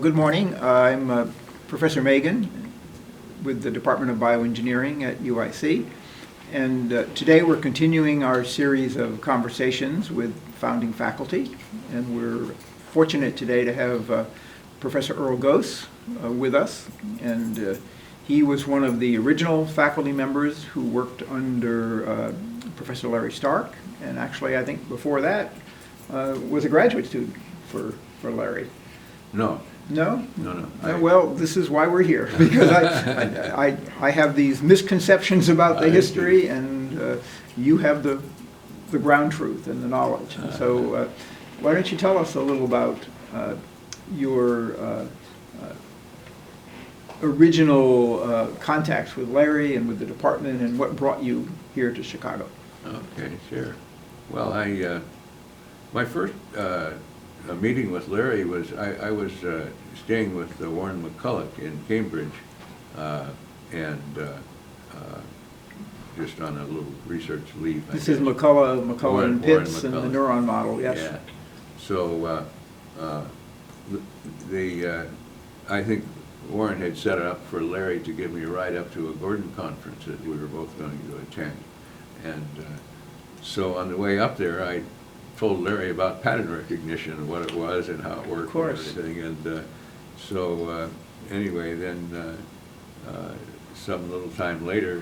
good morning. I'm Professor Magin with the Department of Bioengineering at UIC. And today we're continuing our series of conversations with founding faculty. And we're fortunate today to have Professor Earl Gose with us. And he was one of the original faculty members who worked under Professor Larry Stark. And actually, I think before that, was a graduate student for Larry. No. No? No. Well, this is why we're here, because I have these misconceptions about the history, and you have the ground truth and the knowledge. And so why don't you tell us a little about your original contacts with Larry and with the department, and what brought you here to Chicago? Okay, sure. Well, my first a meeting with Larry was, I was staying with Warren McCulloch in Cambridge, and just on a little research leave. This is McCulloch and Pitts and the neuron model, yes. Yeah. So I think Warren had set it up for Larry to give me a ride up to a Gordon conference that we were both going to attend. And so on the way up there, I told Larry about pattern recognition and what it was and how it worked. Of course. And everything. And so anyway, then some little time later,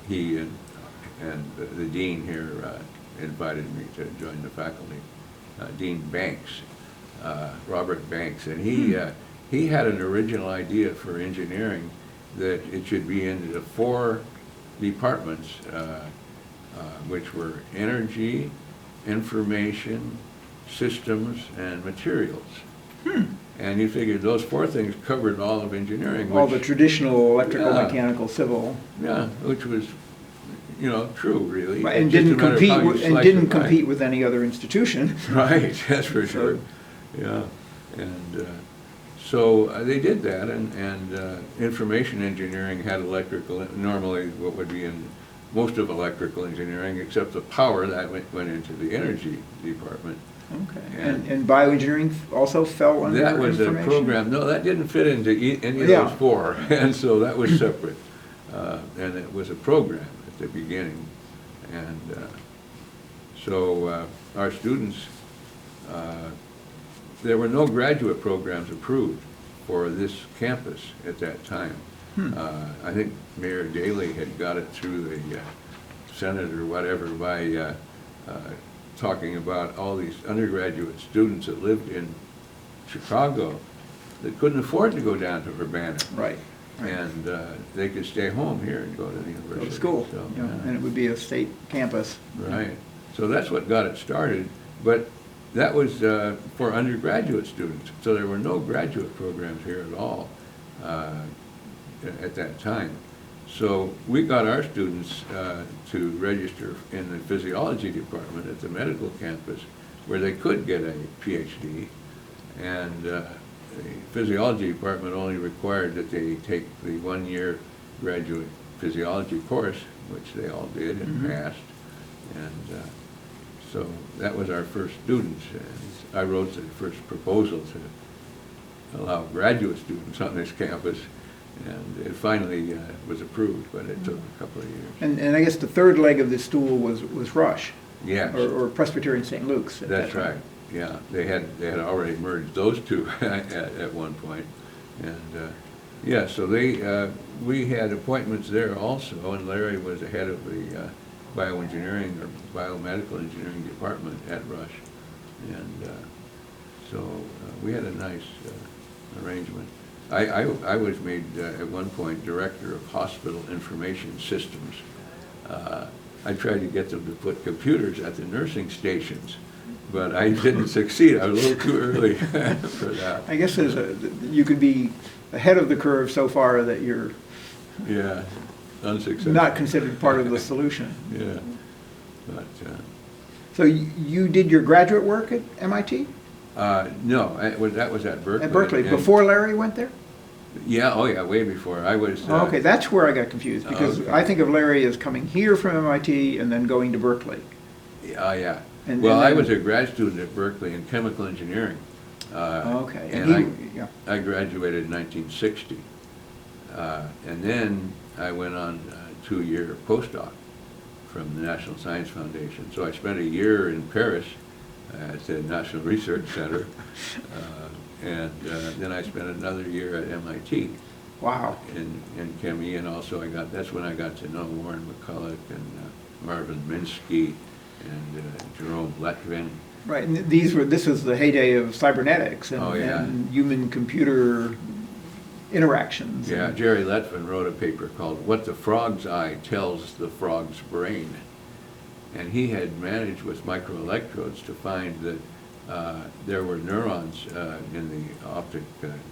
he and the dean here invited me to join the faculty, Dean Banks, Robert Banks, and he had an original idea for engineering that it should be in the 4 departments, which were energy, information, systems, and materials. And he figured those 4 things covered all of engineering. All the traditional electrical, mechanical, civil. Yeah, which was, true, really. Right, and didn't compete with any other institution. Right, that's for sure. Yeah, and so they did that, and information engineering had electrical, normally what would be in most of electrical engineering, except the power that went into the energy department. Okay. And bioengineering also fell under that was a program. No, that didn't fit into any of those 4, and so that was separate. And it was a program at the beginning. And so our students, there were no graduate programs approved for this campus at that time. I think Mayor Daley had got it through the Senate or whatever by talking about all these undergraduate students that lived in Chicago that couldn't afford to go down to Urbana. Right. And they could stay home here and go to the university. Go to school, so, and it would be a state campus. Right. So that's what got it started. But that was for undergraduate students. So there were no graduate programs here at all at that time. So we got our students to register in the physiology department at the medical campus, where they could get a PhD. And the physiology department only required that they take the 1-year graduate physiology course, which they all did and passed. And so that was our first students. And I wrote the first proposal to allow graduate students on this campus. And it finally was approved, but it took a couple of years. And I guess the third leg of this stool was Rush. Yes. Or Presbyterian St. Luke's. That's right. Yeah, they had already merged those 2 at one point, and yeah, so we had appointments there also, and Larry was the head of the bioengineering or biomedical engineering department at Rush, and so we had a nice arrangement. I was made at one point director of hospital information systems. I tried to get them to put computers at the nursing stations, but I didn't succeed. I was a little too early for that. I guess you could be ahead of the curve so far that you're unsuccessful. Not considered part of the solution. Yeah, but so you did your graduate work at MIT? No, that was at Berkeley. At Berkeley, before Larry went there? Yeah, oh yeah, way before. I was... okay, that's where I got confused, because I think of Larry as coming here from MIT and then going to Berkeley. Yeah. Well, I was a grad student at Berkeley in chemical engineering. Okay. And Yeah. I graduated in 1960. And then I went on a 2-year postdoc from the National Science Foundation. So I spent a year in Paris at the National Research Center, and then I spent another year at MIT. Wow. In chemie, and also that's when I got to know Warren McCulloch and Marvin Minsky and Jerome Letvin. Right, and this was the heyday of cybernetics and, Oh, yeah. and human-computer interactions. Yeah, and- Jerry Letvin wrote a paper called "What the Frog's Eye Tells the Frog's Brain," and he had managed with microelectrodes to find that there were neurons in the optic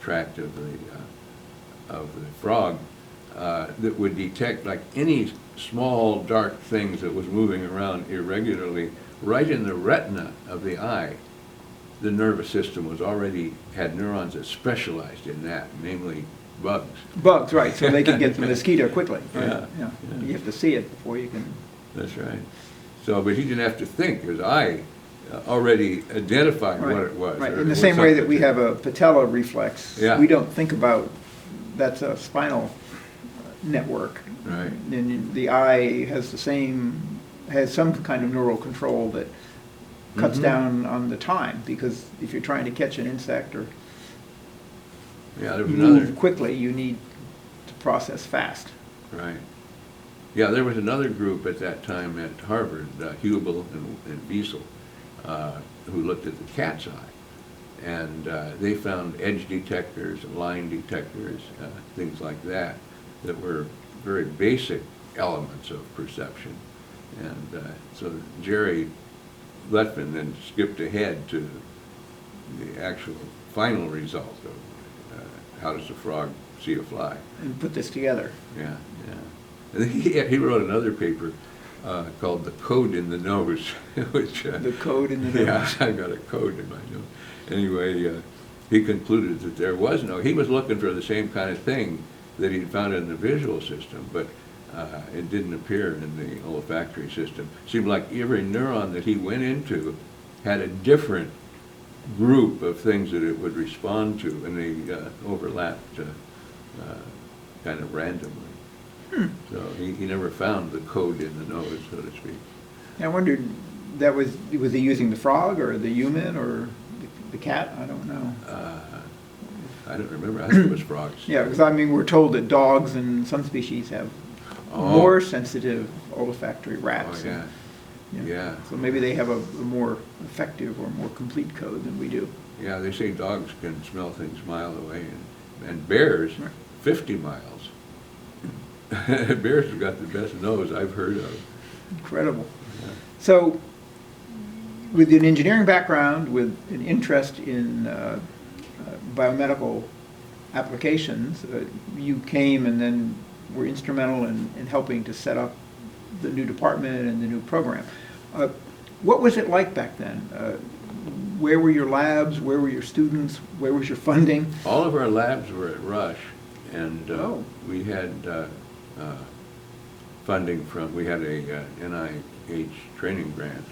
tract of the frog that would detect like any small dark things that was moving around irregularly right in the retina of the eye. The nervous system had neurons that specialized in that, namely bugs. Bugs, right, so they can get the mosquito quickly. Right? Yeah, Yeah. yeah. You have to see it before you can. That's right. So, but he didn't have to think, his eye already identified what it was. Right, or in the what same way that something- we have a patella reflex, Yeah. we don't think about that's a spinal network. Right. And the eye has some kind of neural control that cuts Mhm. down on the time, because if you're trying to catch an insect or Yeah, there was move another, quickly, you need to process fast. right. Yeah, there was another group at that time at Harvard, Hubel and Wiesel, who looked at the cat's eye. And they found edge detectors and line detectors, things like that, that were very basic elements of perception. And so Jerry Letvin then skipped ahead to the actual final result of how does a frog see a fly. And put this together. Yeah, yeah. And then he wrote another paper called "The Code in the Nose," which The code in the yeah, nose. I got a code in my nose. Anyway, he concluded that there was no. He was looking for the same kind of thing that he'd found in the visual system, but it didn't appear in the olfactory system. Seemed like every neuron that he went into had a different group of things that it would respond to, and they overlapped kind of randomly. So he never found the code in the nose, so to speak. I wondered, was he using the frog or the human or the cat? I don't know. I don't remember. I think it was frogs. Yeah, because I mean, we're told that dogs and some species have more sensitive olfactory rats. Oh, yeah. Yeah. So maybe they have a more effective or more complete code than we do. Yeah, they say dogs can smell things a mile away, and bears, 50 miles. Bears have got the best nose I've heard of. Incredible. Yeah. So, with an engineering background, with an interest in biomedical applications, you came and then were instrumental in helping to set up the new department and the new program. What was it like back then? Where were your labs? Where were your students? Where was your funding? All of our labs were at Rush, and we had funding we had a NIH training grant,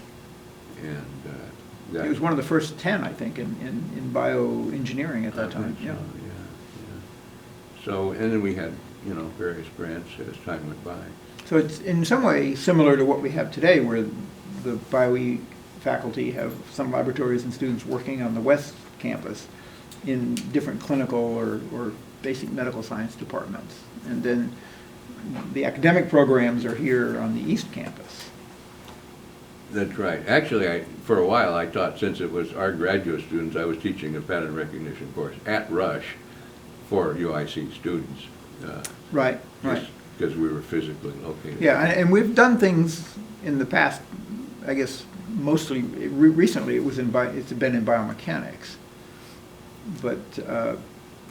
and that It was one of the first 10, I think, in bioengineering at that time. So, yeah. So, and then we had, various grants as time went by. So it's in some way similar to what we have today, where the BioE faculty have some laboratories and students working on the West Campus in different clinical or basic medical science departments. And then the academic programs are here on the East Campus. That's right. Actually, for a while, I taught, since it was our graduate students, I was teaching a pattern recognition course at Rush for UIC students. Right. Because we were physically located. Yeah, and we've done things in the past, I guess, mostly, recently it's been in biomechanics. But,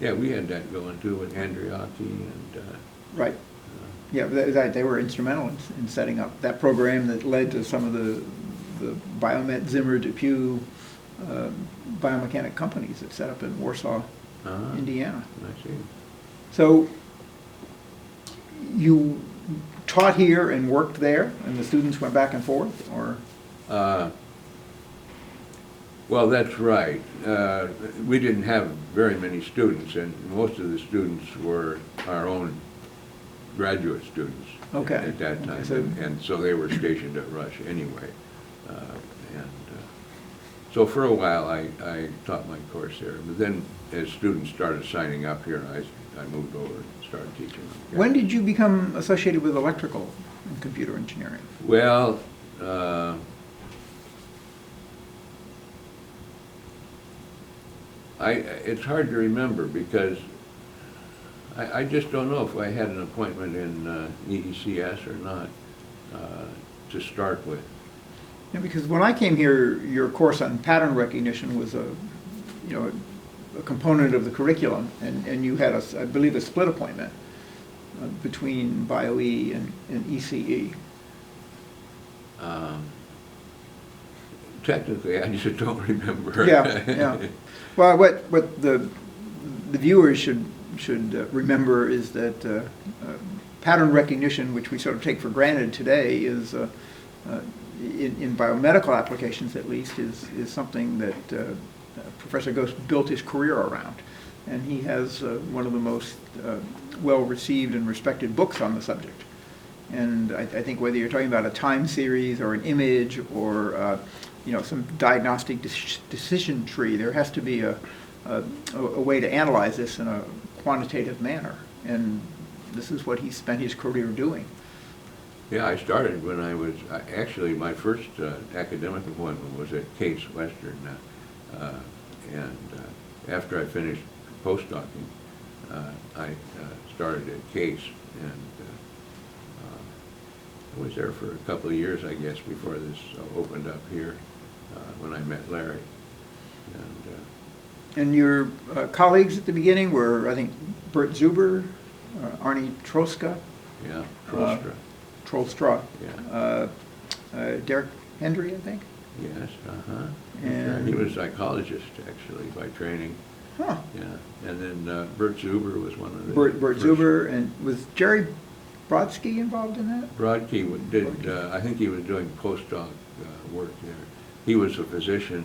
yeah, we had that going too with Andriati and. right. Yeah, they were instrumental in setting up that program that led to some of the Biomet, Zimmer, DePuy biomechanic companies that set up in Warsaw, Indiana. I see. So you taught here and worked there, and the students went back and forth, or? Well, that's right. We didn't have very many students, and most of the students were our own graduate students Okay. at that time. Okay, so- And so they were stationed at Rush anyway. So for a while, I taught my course there. But then as students started signing up here, I moved over and started teaching them. When did you become associated with electrical and computer engineering? Well, it's hard to remember because I just don't know if I had an appointment in EECS or not to start with. Yeah, because when I came here, your course on pattern recognition was a component of the curriculum, and you had, I believe, a split appointment between BioE and ECE. Technically, I just don't remember. Yeah. Well, what the viewers should remember is that pattern recognition, which we sort of take for granted today, is in biomedical applications at least, is something that Professor Gose built his career around. And he has one of the most well-received and respected books on the subject. And I think whether you're talking about a time series or an image or some diagnostic decision tree, there has to be a way to analyze this in a quantitative manner. And this is what he spent his career doing. Yeah, I started when I was, actually my first academic appointment was at Case Western. And after I finished postdocing, I started at Case. And I was there for a couple of years, I guess, before this opened up here when I met Larry. And your colleagues at the beginning were, I think, Bert Zuber, Arnie Troska. Yeah, Troelstra. Troelstra. Yeah. Derek Hendry, I think. Yes, uh-huh. And he was a psychologist, actually, by training. Huh. Yeah, and then Bert Zuber was one of the Bert first. Zuber, and was Jerry Brodsky involved in that? Brodsky did, I think he was doing postdoc work there. He was a physician.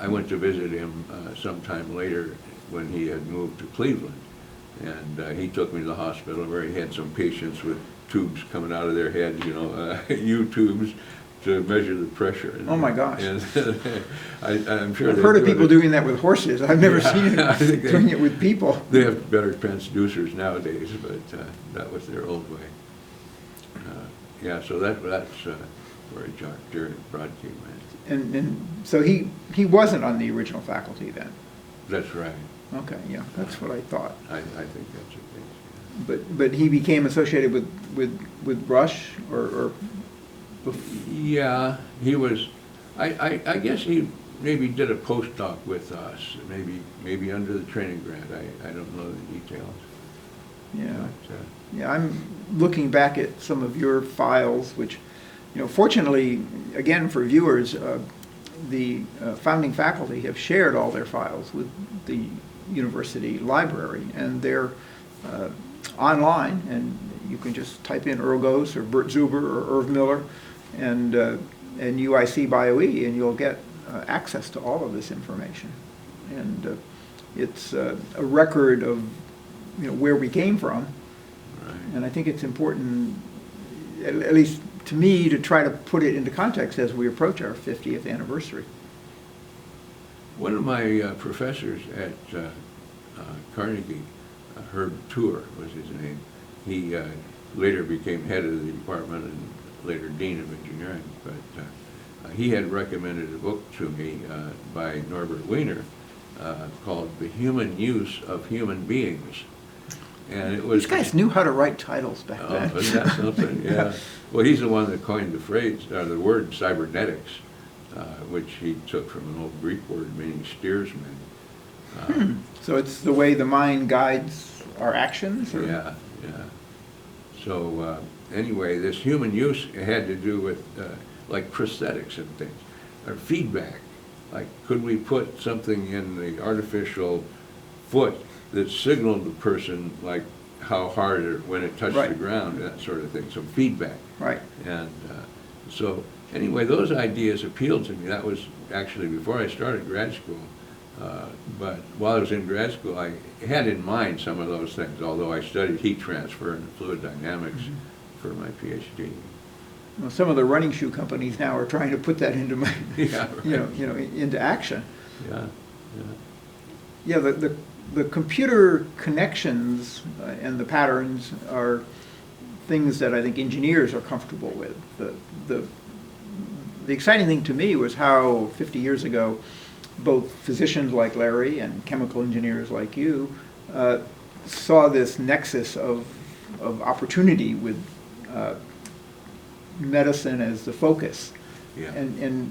I went to visit him sometime later when he had moved to Cleveland. And he took me to the hospital where he had some patients with tubes coming out of their heads, U-tubes, to measure the pressure. Oh my gosh. And I'm sure I've heard of people doing that with horses. I've never seen I think it doing it with people. They have better transducers nowadays, but that was their old way. So that's where Jerry Brodsky went. And so he wasn't on the original faculty then? That's right. Okay, yeah, that's what I thought. I think that's the case. But he became associated with Rush or Yeah, he was. I guess he maybe did a postdoc with us, maybe under the training grant. I don't know the details. Yeah. But, Yeah, I'm looking back at some of your files, which, fortunately, again, for viewers, the founding faculty have shared all their files with the university library, and they're online, and you can just type in Earl Gose or Bert Zuber or Irv Miller and UIC BioE, and you'll get access to all of this information. And it's a record of where we came from. right. And I think it's important, at least to me, to try to put it into context as we approach our 50th anniversary. One of my professors at Carnegie, Herb Tour was his name. He later became head of the department and later dean of engineering. But he had recommended a book to me by Norbert Wiener called "The Human Use of Human Beings." And it was. These guys knew how to write titles back then. Oh, isn't that something? Yeah. Well, he's the one that coined the phrase, the word cybernetics, which he took from an old Greek word meaning steersman. So it's the way the mind guides our actions? Or? Yeah. So anyway, this human use had to do with like prosthetics and things, or feedback. Like, could we put something in the artificial foot that signaled the person, like how hard when it touched Right. the ground, that sort of thing, some feedback. Right. And so anyway, those ideas appealed to me. That was actually before I started grad school. But while I was in grad school, I had in mind some of those things, although I studied heat transfer and fluid dynamics for my PhD. Well, some of the running shoe companies now are trying to put that into my, Yeah, right. into action. Yeah, Yeah, the computer connections and the patterns are things that I think engineers are comfortable with. The exciting thing to me was how 50 years ago, both physicians like Larry and chemical engineers like you saw this nexus of opportunity with medicine as the focus. yeah. And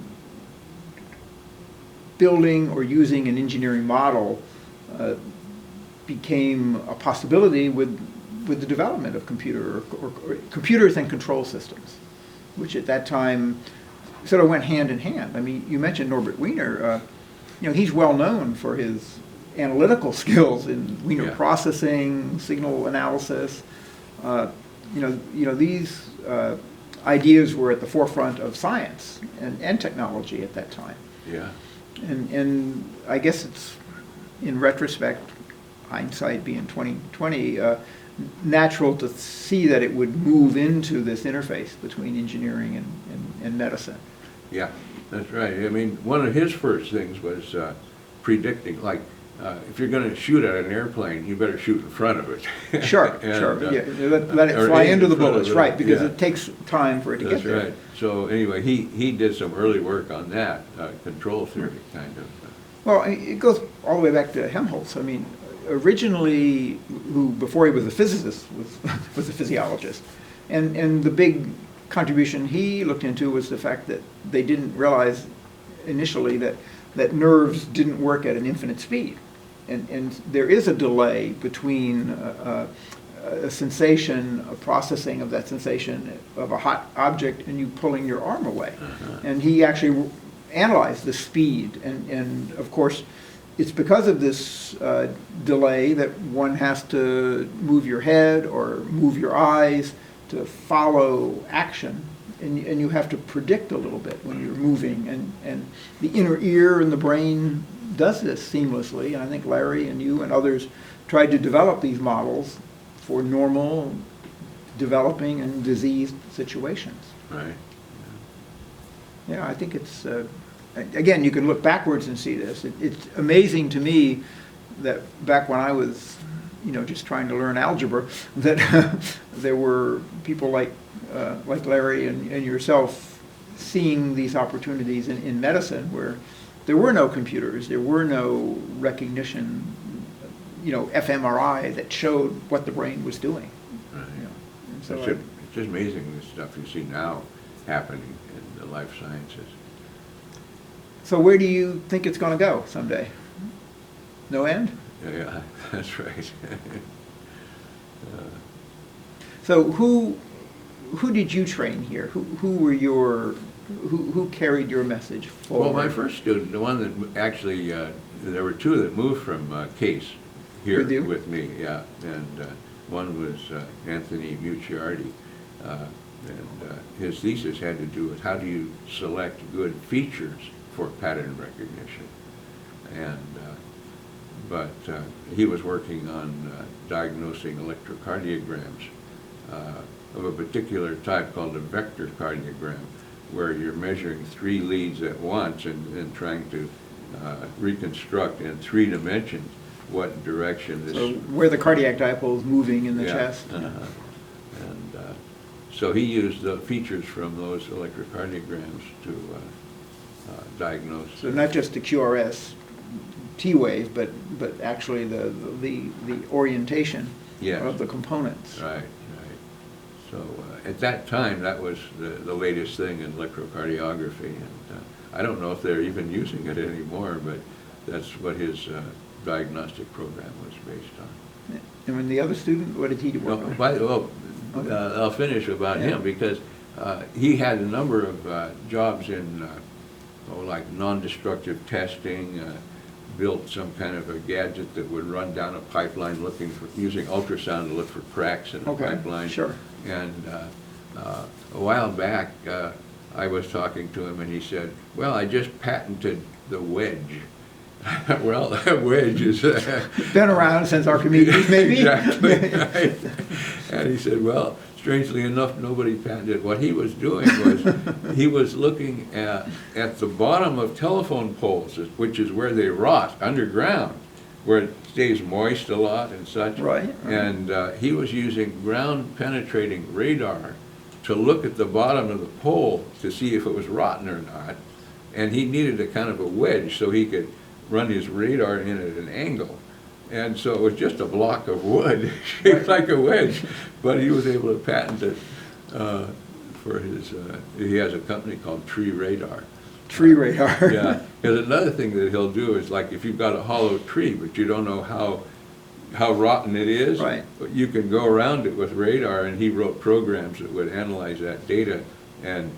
building or using an engineering model became a possibility with the development of or computers and control systems, which at that time sort of went hand in hand. I mean, you mentioned Norbert Wiener. He's well known for his analytical skills in Wiener Yeah. processing, signal analysis. These ideas were at the forefront of science and technology at that time. Yeah. And I guess it's, in retrospect, hindsight being 2020, natural to see that it would move into this interface between engineering and medicine. Yeah, that's right. I mean, one of his first things was predicting, like, if you're going to shoot at an airplane, you better shoot in front of it. Sure, And, sure. Yeah, let it or fly aim into the in front of bullets, it. right, because Yeah. it takes time for it to That's get there. right. So anyway, he did some early work on that, control theory, kind of. Well, it goes all the way back to Helmholtz. I mean, originally, who before he was a physicist was a physiologist, and the big contribution he looked into was the fact that they didn't realize initially that nerves didn't work at an infinite speed, and there is a delay between a sensation, a processing of that sensation of a hot object, and you pulling your arm away. And he actually analyzed the speed, and of course, it's because of this delay that one has to move your head or move your eyes to follow action, and you have to predict a little bit when you're moving, and the inner ear and the brain does this seamlessly. And I think Larry and you and others tried to develop these models for normal, developing, and diseased situations. Right. Yeah, I think it's, again, you can look backwards and see this. It's amazing to me that back when I was, just trying to learn algebra, that there were people like Larry and yourself seeing these opportunities in medicine where there were no computers, there were no recognition, fMRI that showed what the brain was doing. Right. And so It's just amazing the stuff you see now happening in the life sciences. So where do you think it's going to go someday? No end? Yeah, that's right. So who did you train here? Who carried your message forward? Well, my first student, the one that actually, there were two that moved from Case here With you? with me, yeah. And one was Anthony Mucciardi. And his thesis had to do with how do you select good features for pattern recognition. And but he was working on diagnosing electrocardiograms of a particular type called a vector cardiogram, where you're measuring three leads at once and trying to reconstruct in 3 dimensions what direction this... So where the cardiac dipole is moving in the chest. And so he used the features from those electrocardiograms to diagnose. So not just the QRS T wave, but actually the orientation Yes. of the components. Right, right. So at that time, that was the latest thing in electrocardiography. And I don't know if they're even using it anymore, but that's what his diagnostic program was based on. And when the other student, what did he work on? I'll finish about Yeah. him because he had a number of jobs in like non-destructive testing, built some kind of a gadget that would run down a pipeline using ultrasound to look for cracks in a pipeline. Sure. And a while back, I was talking to him, and he said, "Well, I just patented the wedge." Well, that wedge is Been around since Archimedes, maybe? Exactly, right. And he said, well, strangely enough, nobody patented it. What he was doing was, he was looking at the bottom of telephone poles, which is where they rot underground, where it stays moist a lot and such. Right. And he was using ground-penetrating radar to look at the bottom of the pole to see if it was rotten or not. And he needed a kind of a wedge so he could run his radar in at an angle. And so it was just a block of wood shaped like a wedge, but he was able to patent it for his, he has a company called Tree Radar. Tree radar. Yeah, because another thing that he'll do is, like, if you've got a hollow tree, but you don't know how rotten it is, right, but you can go around it with radar, and he wrote programs that would analyze that data and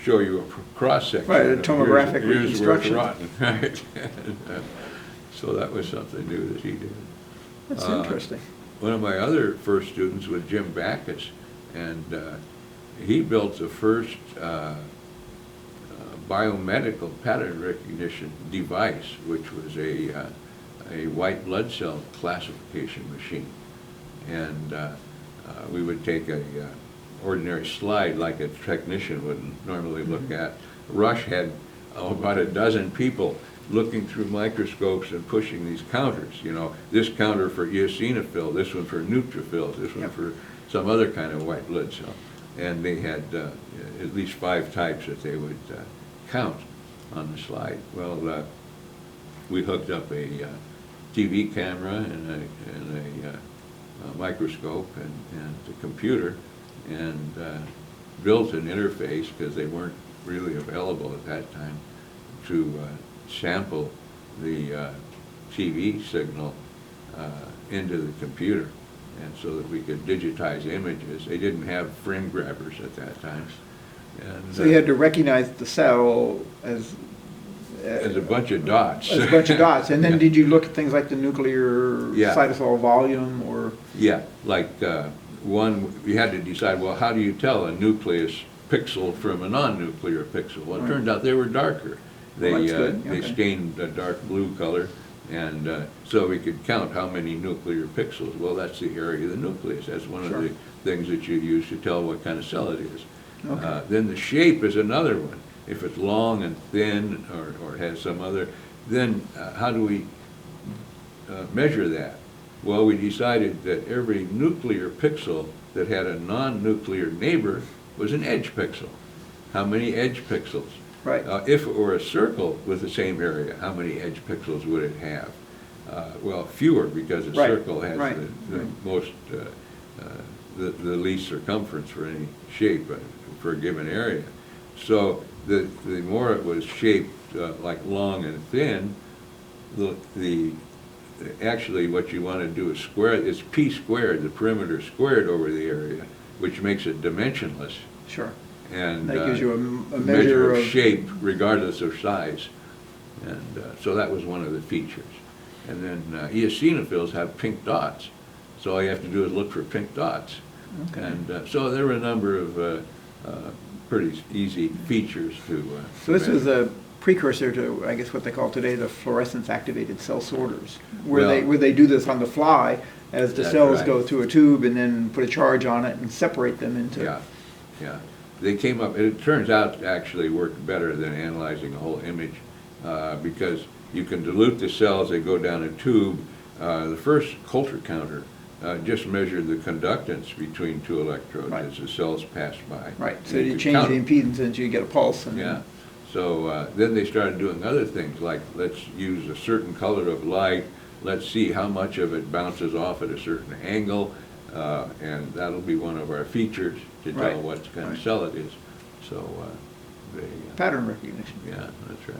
show you a cross-section. Right, a tomographic here's where it's reconstruction. rotten, right? And, so that was something new that he did. That's interesting. One of my other first students was Jim Backus, and he built the first biomedical pattern recognition device, which was a white blood cell classification machine. And we would take a ordinary slide like a technician would normally look at. Rush had about a dozen people looking through microscopes and pushing these counters. You know, this counter for eosinophil, this one for neutrophils, this one for some other kind of white blood cell. And they had at least 5 types that they would count on the slide. Well, we hooked up a TV camera and a microscope and a computer, and built an interface, because they weren't really available at that time, to sample the TV signal into the computer, and so that we could digitize images. They didn't have frame grabbers at that time. And, so you had to recognize the cell as a bunch of dots. As a bunch of dots. And then Yeah. did you look at things like the nuclear cytosol volume, or? Yeah, like one, we had to decide, well, how do you tell a nucleus pixel from a non-nuclear pixel? Well, it turned out they were darker. They, Well, that's good. they Okay. stained a dark blue color, and so we could count how many nuclear pixels. Well, that's the area of the nucleus. That's one of the things that you use to tell what kind of cell it is. Okay. Then the shape is another one. If it's long and thin, or has some other, then how do we measure that? Well, we decided that every nuclear pixel that had a non-nuclear neighbor was an edge pixel. How many edge pixels? Right. If it were a circle with the same area, how many edge pixels would it have? Well, fewer, because a circle has the most, the least circumference for any shape for a given area. So the more it was shaped like long and thin, actually what you want to do is square, it's p squared, the perimeter squared over the area, which makes it dimensionless. Sure. And that gives you a measure of shape regardless of size. And so that was one of the features. And then eosinophils have pink dots, so all you have to do is look for pink dots. Okay. And so there were a number of pretty easy features to so this was a precursor to, I guess, what they call today the fluorescence activated cell sorters, where they do this on the fly as the cells go through a tube and then put a charge on it and separate them into. Yeah. They came up, it turns out to actually work better than analyzing a whole image, because you can dilute the cells, they go down a tube. The first Coulter counter just measured the conductance between 2 electrodes as the cells passed by. Right, so you change the impedance and you get a pulse. And yeah, so then they started doing other things, like let's use a certain color of light, let's see how much of it bounces off at a certain angle, and that'll be one of our features to tell what kind of cell it is. So pattern recognition. Yeah, that's right.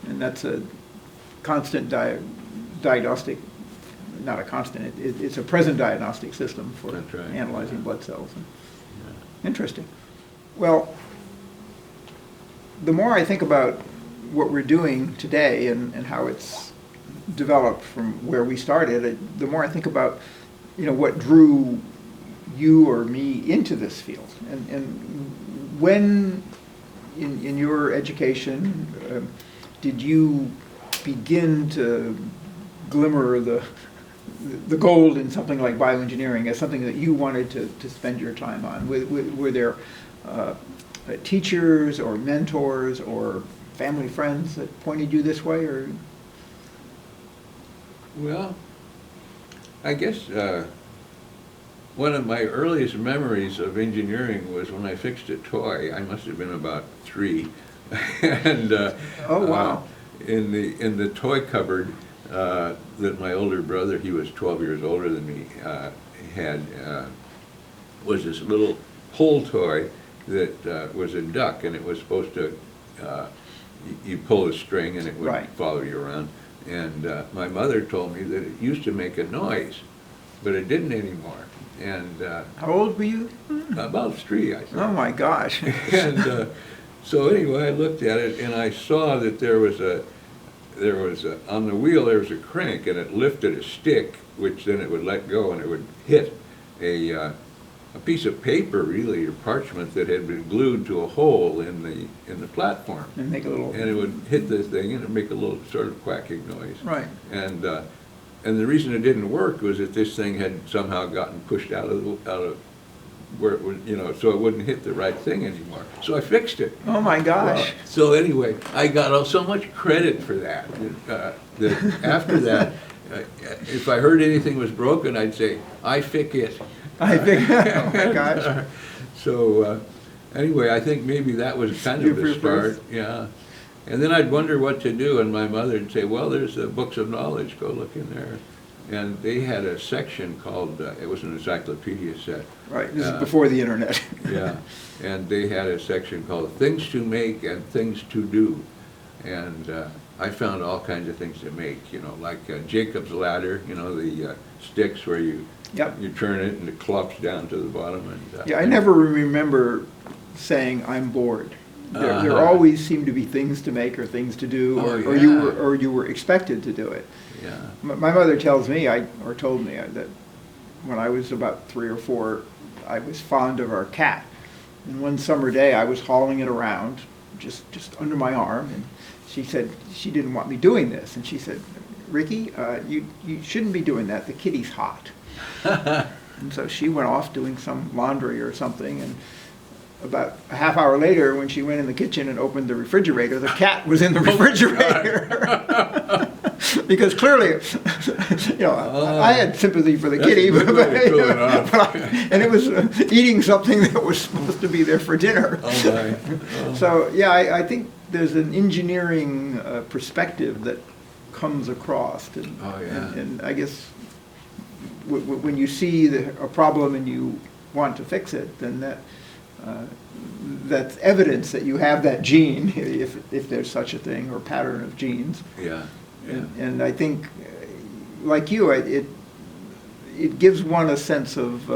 And that's a constant diagnostic, not a constant, it's a present diagnostic system for analyzing blood cells. Interesting. Well, the more I think about what we're doing today and how it's developed from where we started, the more I think about, what drew you or me into this field. And when in your education, did you begin to glimmer the gold in something like bioengineering as something that you wanted to spend your time on? Were there teachers or mentors or family friends that pointed you this way, or? Well, I guess one of my earliest memories of engineering was when I fixed a toy. I must have been about 3, and Oh, wow. In the toy cupboard that my older brother, he was 12 years older than me, had was this little pull toy that was a duck, and it was supposed to you pull a string and it would Right. follow you around. And my mother told me that it used to make a noise, but it didn't anymore. And How old were you? about 3, I think. Oh my gosh. And so anyway, I looked at it and I saw that there was on the wheel there was a crank, and it lifted a stick, which then it would let go and it would hit a piece of paper, really, or parchment that had been glued to a hole in the platform. And make a little. And it would hit this thing and it would make a little sort of quacking noise. Right. And the reason it didn't work was that this thing had somehow gotten pushed out of where it was, so it wouldn't hit the right thing anymore. So I fixed it. Oh my gosh. Well, so anyway, I got so much credit for that. That after that, if I heard anything was broken, I'd say, "I fix it." I think. Oh my gosh. So anyway, I think maybe that was kind of the start. Yeah. And then I'd wonder what to do, and my mother would say, "Well, there's the books of knowledge. Go look in there." And they had a section called, it was an encyclopedia set. Right, this is before the internet. Yeah, and they had a section called Things to Make and Things to Do. And I found all kinds of things to make, like Jacob's Ladder, the sticks where you turn it and it clops down to the bottom. And Yeah, I never remember saying I'm bored. There always seemed to be things to make or things to do, or you were expected to do it. Yeah. My mother tells me, told me that when I was about 3 or 4, I was fond of our cat. And one summer day, I was hauling it around, just under my arm, and she said she didn't want me doing this, and she said, "Ricky, you shouldn't be doing that. The kitty's hot." And so she went off doing some laundry or something, and about a half hour later, when she went in the kitchen and opened the refrigerator, the cat was in the refrigerator. Because clearly, I had sympathy for the kitty, and it was eating something that was supposed to be there for dinner. So yeah, I think there's an engineering perspective that comes across, and I guess when you see a problem and you want to fix it, then that's evidence that you have that gene, if there's such a thing, or pattern of genes. Yeah. Yeah. And I think, like you, it gives one a sense of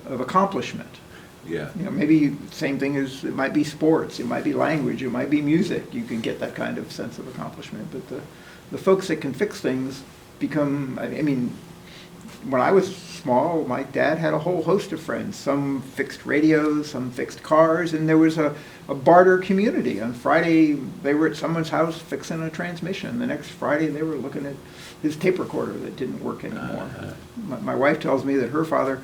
accomplishment. Yeah. Maybe same thing as it might be sports, it might be language, it might be music. You can get that kind of sense of accomplishment. But the folks that can fix things become. I mean, when I was small, my dad had a whole host of friends. Some fixed radios, some fixed cars, and there was a barter community. On Friday, they were at someone's house fixing a transmission. The next Friday, they were looking at his tape recorder that didn't work anymore. My wife tells me that her father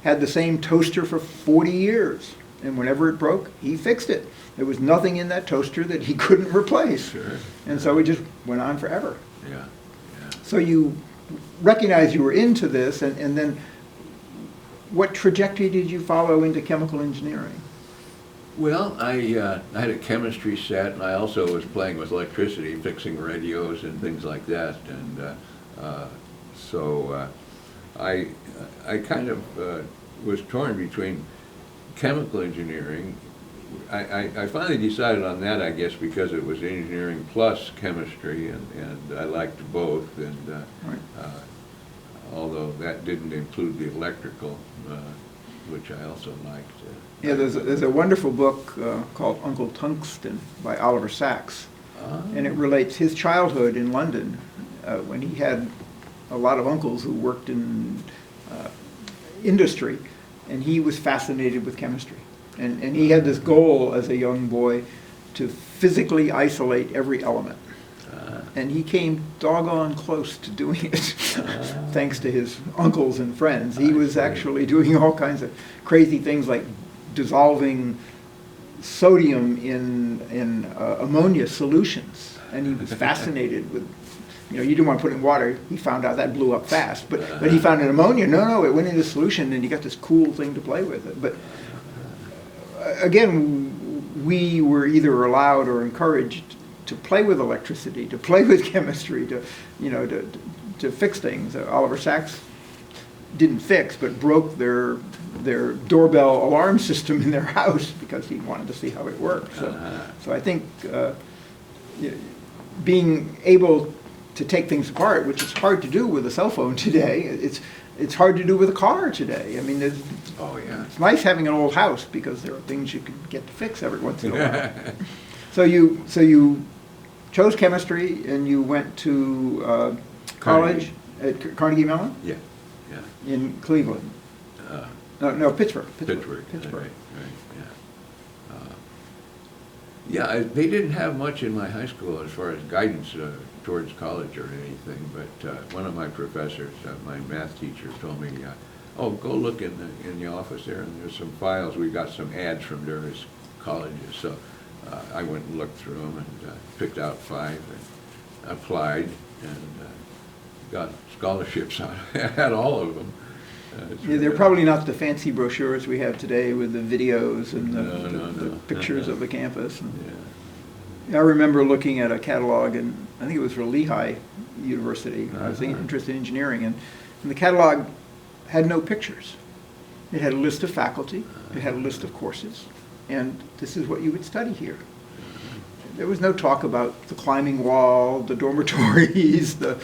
had the same toaster for 40 years, and whenever it broke, he fixed it. There was nothing in that toaster that he couldn't replace. Sure. And so it just went on forever. Yeah. So you recognize you were into this, and then what trajectory did you follow into chemical engineering? Well, I had a chemistry set, and I also was playing with electricity, fixing radios and things like that. And so I kind of was torn between chemical engineering. I finally decided on that, I guess, because it was engineering plus chemistry, and I liked both. And although that didn't include the electrical, which I also liked. Yeah, there's a wonderful book called Uncle Tungsten by Oliver Sacks, and it relates his childhood in London when he had a lot of uncles who worked in industry, and he was fascinated with chemistry. And he had this goal as a young boy to physically isolate every element. And he came doggone close to doing it, thanks to his uncles and friends. He was actually doing all kinds of crazy things like dissolving sodium in ammonia solutions. And he was fascinated with, you didn't want to put it in water. He found out that blew up fast. But he found in ammonia, no, it went into solution and you got this cool thing to play with. But again, we were either allowed or encouraged to play with electricity, to play with chemistry, to fix things. Oliver Sacks didn't fix, but broke their doorbell alarm system in their house because he wanted to see how it worked. So I think being able to take things apart, which is hard to do with a cell phone today, it's hard to do with a car today. I mean, it's nice having an old house because there are things you can get to fix every once in a while. So you chose chemistry and you went to college at Carnegie Mellon? Yeah. In Cleveland? No, Pittsburgh. Pittsburgh. Right, yeah. They didn't have much in my high school as far as guidance towards college or anything, but one of my professors, my math teacher, told me, go look in the office there, and there's some files. We got some ads from various colleges, so I went and looked through them and picked out 5 and applied and got scholarships at all of them. They're probably not the fancy brochures we have today with the videos and the pictures of the campus. I remember looking at a catalog, and I think it was for Lehigh University. I was interested in engineering, and the catalog had no pictures. It had a list of faculty, it had a list of courses, and this is what you would study here. There was no talk about the climbing wall, the dormitories, the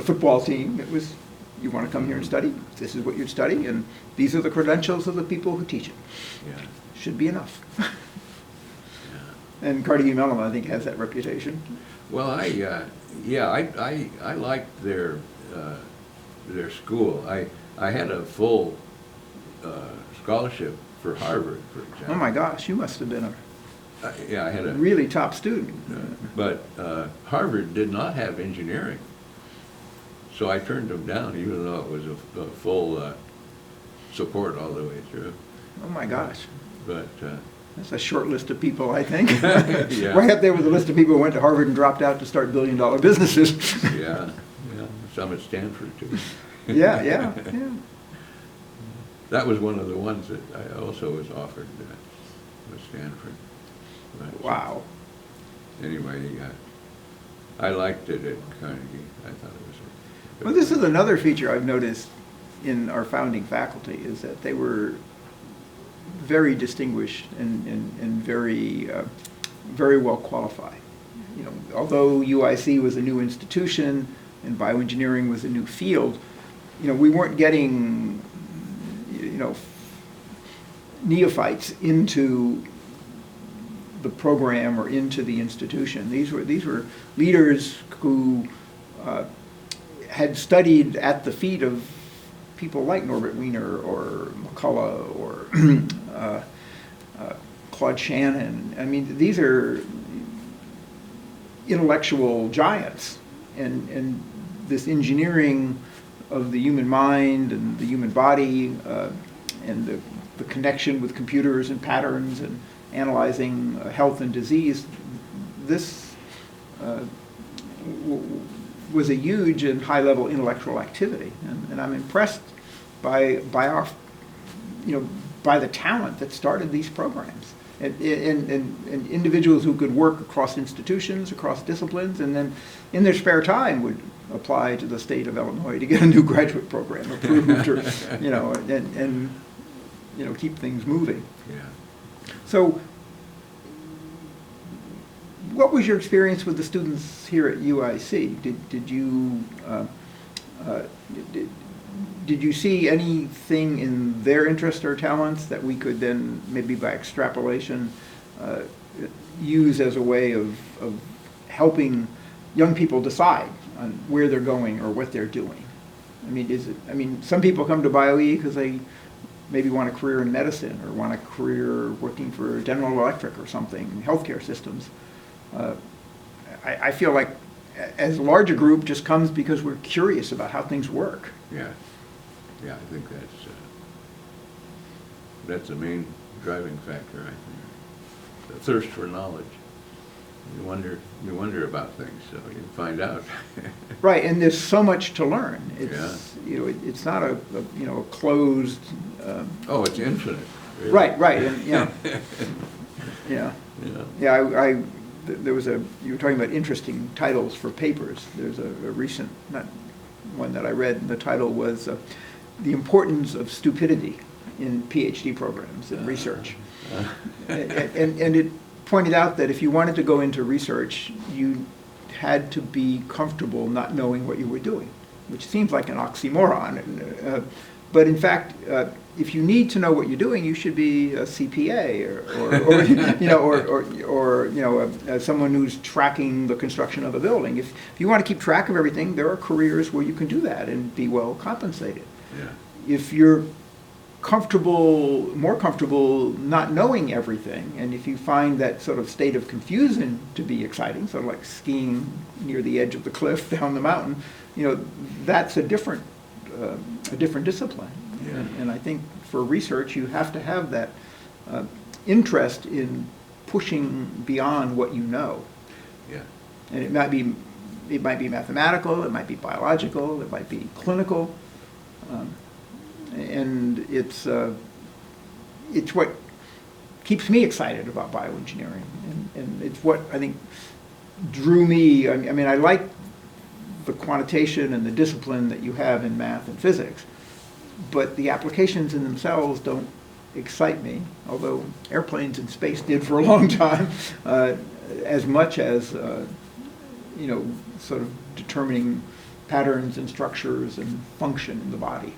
football team. It was, you want to come here and study, this is what you'd study, and these are the credentials of the people who teach it. Should be enough. And Carnegie Mellon, I think, has that reputation. Well, I liked their school. I had a full scholarship for Harvard, for example. Oh my gosh, you must have been I had a really top student. But Harvard did not have engineering, so I turned them down, even though it was a full support all the way through. Oh my gosh. But that's a short list of people, I think. Yeah. Right up there with the list of people who went to Harvard and dropped out to start billion-dollar businesses. yeah. Some at Stanford too. Yeah. That was one of the ones that I also was offered with Stanford. But, wow. Anyway, I liked it at Carnegie. I thought it was. Well, this is another feature I've noticed in our founding faculty, is that they were very distinguished and very very well qualified. Although UIC was a new institution and bioengineering was a new field, we weren't getting neophytes into the program or into the institution. These were leaders who had studied at the feet of people like Norbert Wiener or McCullough or Claude Shannon. I mean, these are intellectual giants, and this engineering of the human mind and the human body and the connection with computers and patterns and analyzing health and disease, this was a huge and high-level intellectual activity, and I'm impressed by our, by the talent that started these programs, and individuals who could work across institutions, across disciplines, and then in their spare time would apply to the state of Illinois to get a new graduate program approved, or and keep things moving. Yeah. So, what was your experience with the students here at UIC? Did you see anything in their interest or talents that we could then, maybe by extrapolation, use as a way of helping young people decide on where they're going or what they're doing? I mean, some people come to BioE because they maybe want a career in medicine or want a career working for General Electric or something, healthcare systems. I feel like as large a group just comes because we're curious about how things work. Yeah, yeah, I think that's the main driving factor, I think. The thirst for knowledge. You wonder about things, so you find out. Right, and there's so much to learn. It's it's not a closed. Oh, it's infinite. Really. Right, and yeah. There was you were talking about interesting titles for papers. There's a recent one that I read, and the title was "The Importance of Stupidity in PhD Programs and Research," and it pointed out that if you wanted to go into research, you had to be comfortable not knowing what you were doing, which seems like an oxymoron. But in fact, if you need to know what you're doing, you should be a CPA or someone who's tracking the construction of a building. If you want to keep track of everything, there are careers where you can do that and be well compensated. Yeah. If you're more comfortable not knowing everything, and if you find that sort of state of confusion to be exciting, sort of like skiing near the edge of the cliff down the mountain, that's a different discipline. Yeah. And I think for research you have to have that interest in pushing beyond what you know. Yeah. And it might be mathematical, it might be biological, it might be clinical. And it's what keeps me excited about bioengineering, and it's what I think drew me. I mean, I like the quantitation and the discipline that you have in math and physics, but the applications in themselves don't excite me, although airplanes in space did for a long time, as much as sort of determining patterns and structures and function in the body.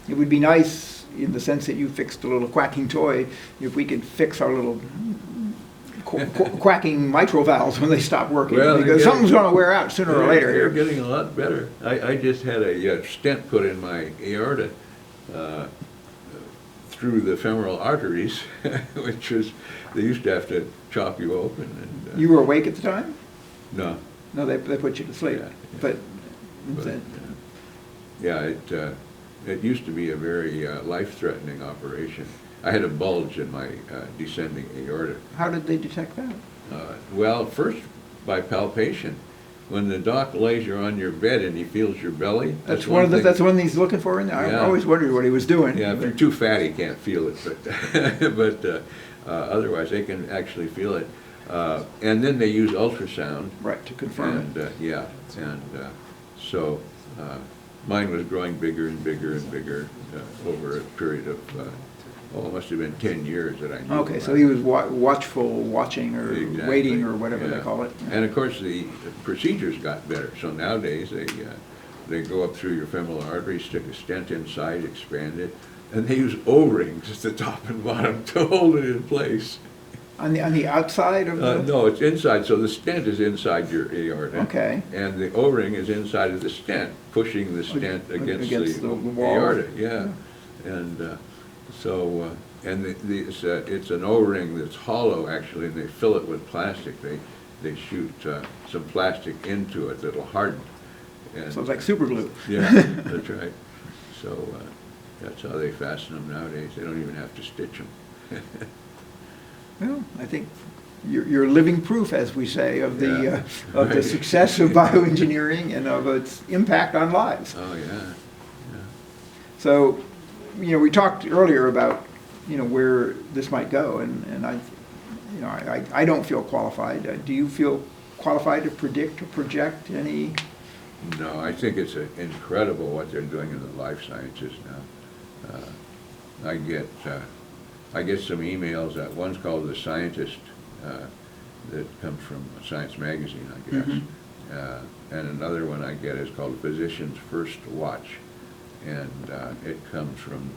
It would be nice, in the sense that you fixed a little quacking toy, if we could fix our little quacking mitral valves when they stop working, because something's going to wear out sooner or later. They're getting a lot better. I just had a stent put in my aorta through the femoral arteries, which was, they used to have to chop you open. And, you were awake at the time? No. No, they put you to sleep. Yeah. But it used to be a very life-threatening operation. I had a bulge in my descending aorta. How did they detect that? Well, first by palpation. When the doc lays you on your bed and he feels your belly. That's one he's looking for in there? Yeah. I always wondered what he was doing. Yeah, if you're too fat, he can't feel it, but otherwise they can actually feel it. And then they use ultrasound. Right, to confirm it. So mine was growing bigger and bigger and bigger over a period of, it must have been 10 years that I knew. Okay, so he was watching or Exactly. waiting or whatever they Yeah. call it. And of course, the procedures got better. So nowadays, they go up through your femoral artery, stick a stent inside, expand it, and they use O-rings at the top and bottom to hold it in place. On the outside of the... No, it's inside, so the stent is inside your aorta. Okay. And the O-ring is inside of the stent, pushing the stent against the wall. aorta, yeah. And it's an O-ring that's hollow, actually, and they fill it with plastic. They shoot some plastic into it that'll harden. And, So it's like super glue. Yeah, that's right. So that's how they fasten them nowadays. They don't even have to stitch them. Well, I think you're living proof, as we say, of the Right. success of bioengineering and of its impact on lives. Oh, yeah. So, we talked earlier about, where this might go, and I don't feel qualified. Do you feel qualified to predict or project any? No, I think it's incredible what they're doing in the life sciences now. I get some emails. One's called The Scientist, that comes from Science Magazine, I guess. Mm-hmm. And another one I get is called Physician's First Watch, and it comes from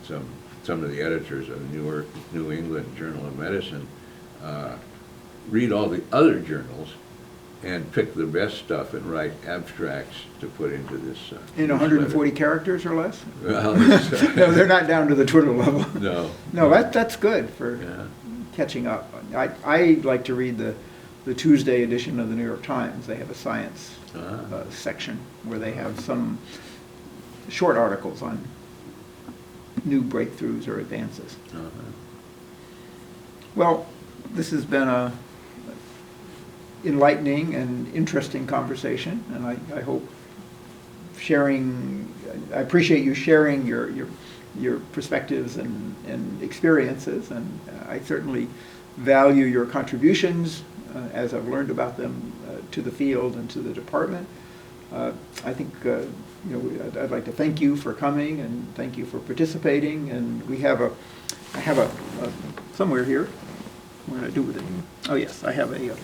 some of the editors of the New England Journal of Medicine. Read all the other journals, and pick the best stuff and write abstracts to put into this. In 140 characters or less? Well, No, they're not down to the Twitter level. No. No, that's good for catching up. I like to read the Tuesday edition of the New York Times. They have a science section where they have some short articles on new breakthroughs or advances. Well, this has been a enlightening and interesting conversation, and I hope I appreciate you sharing your perspectives and experiences, and I certainly value your contributions as I've learned about them to the field and to the department. I think I'd like to thank you for coming and thank you for participating. And I have a somewhere here. What did I do with it? Oh yes, I have a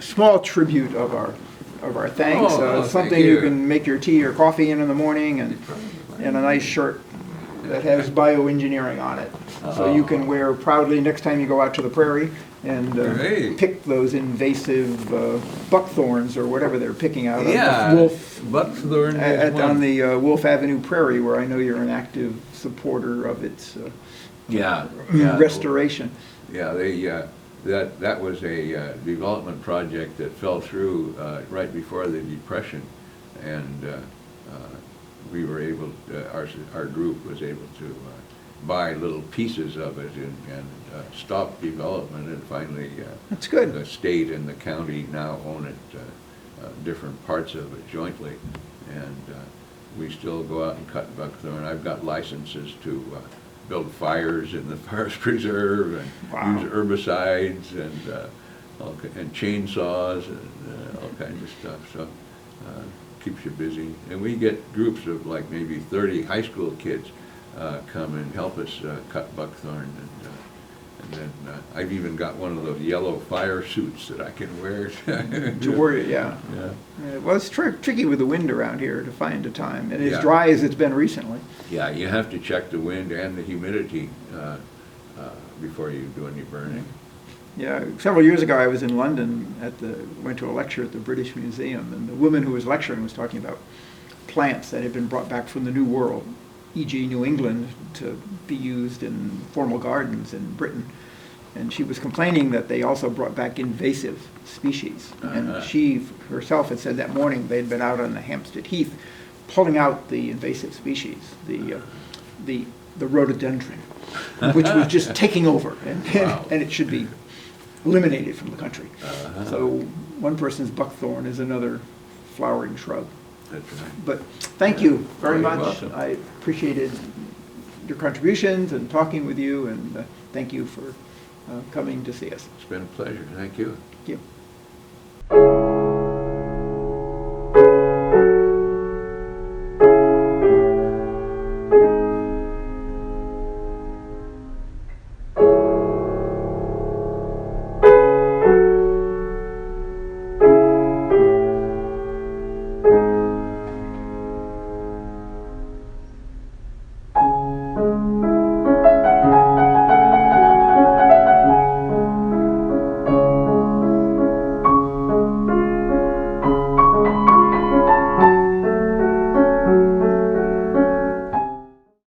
small tribute of our thanks. Something thank you can make your tea or coffee in the morning, and a nice shirt that has bioengineering on it, so you can wear proudly next time you go out to the prairie and pick those invasive buckthorns or whatever they're picking out on buckthorn on the Wolf Avenue Prairie, where I know you're an active supporter of its restoration. Yeah, that was a development project that fell through right before the Depression, and we were able, our group was able to buy little pieces of it and stop development, and finally That's good. the state and the county now own it, different parts of it jointly, and we still go out and cut buckthorn. I've got licenses to build fires in the forest preserve and use herbicides and chainsaws and all kinds of stuff. So keeps you busy. And we get groups of like maybe 30 high school kids come and help us cut buckthorn. And then I've even got one of those yellow fire suits that I can wear. To worry, yeah. Well, it's tricky with the wind around here to find a time, and as dry as it's been recently. Yeah, you have to check the wind and the humidity before you do any burning. Yeah, several years ago I was in London went to a lecture at the British Museum, and the woman who was lecturing was talking about plants that had been brought back from the New World, e.g. New England, to be used in formal gardens in Britain. And she was complaining that they also brought back invasive species. And she herself had said that morning they'd been out on the Hampstead Heath pulling out the invasive species, the rhododendron, which was just taking over, and it should be eliminated from the country. So one person's buckthorn is another flowering shrub. That's right. But thank you very You're much. welcome. I appreciated your contributions and talking with you, and thank you for coming to see us. It's been a pleasure. Thank you. Thank you.